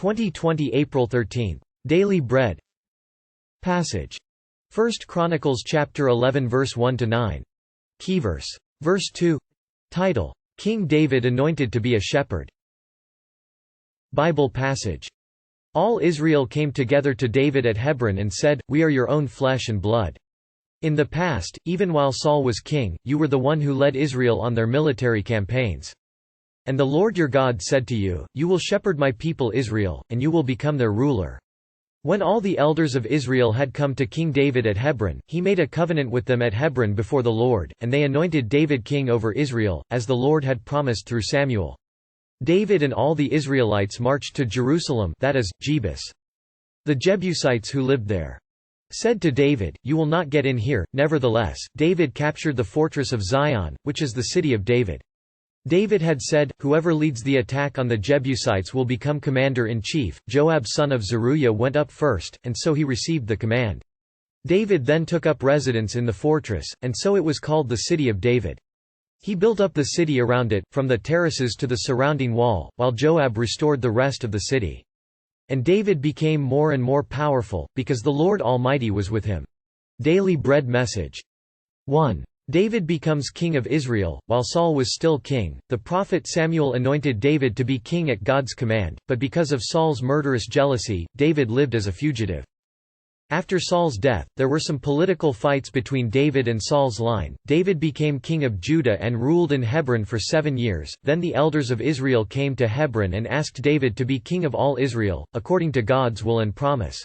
2020 April 13. Daily Bread Passage. 1 Chronicles chapter 11 verse 1–9. Keyverse. Verse 2. Title: King David anointed to be a shepherd. Bible passage. All Israel came together to David at Hebron and said, "We are your own flesh and blood. In the past, even while Saul was king, you were the one who led Israel on their military campaigns. And the Lord your God said to you, 'You will shepherd my people Israel, and you will become their ruler.'" When all the elders of Israel had come to King David at Hebron, he made a covenant with them at Hebron before the Lord, and they anointed David king over Israel, as the Lord had promised through Samuel. David and all the Israelites marched to Jerusalem, that is, Jebus. The Jebusites who lived there said to David, "You will not get in here." Nevertheless, David captured the fortress of Zion, which is the city of David. David had said, "Whoever leads the attack on the Jebusites will become commander-in-chief." Joab son of Zeruiah went up first, and so he received the command. David then took up residence in the fortress, and so it was called the City of David. He built up the city around it, from the terraces to the surrounding wall, while Joab restored the rest of the city. And David became more and more powerful, because the Lord Almighty was with him. Daily Bread message. 1. David becomes king of Israel. While Saul was still king, the prophet Samuel anointed David to be king at God's command, but because of Saul's murderous jealousy, David lived as a fugitive. After Saul's death, there were some political fights between David and Saul's line. David became king of Judah and ruled in Hebron for 7 years. Then the elders of Israel came to Hebron and asked David to be king of all Israel, according to God's will and promise.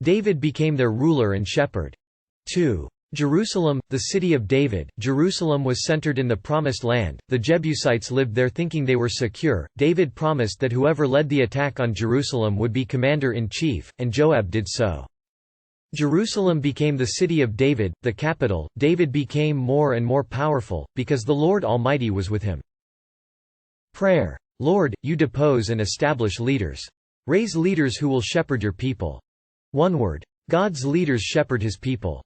David became their ruler and shepherd. 2. Jerusalem, the city of David. Jerusalem was centered in the Promised Land. The Jebusites lived there thinking they were secure. David promised that whoever led the attack on Jerusalem would be commander-in-chief, and Joab did so. Jerusalem became the city of David, the capital. David became more and more powerful, because the Lord Almighty was with him. Prayer. Lord, you depose and establish leaders. Raise leaders who will shepherd your people. One word. God's leaders shepherd his people.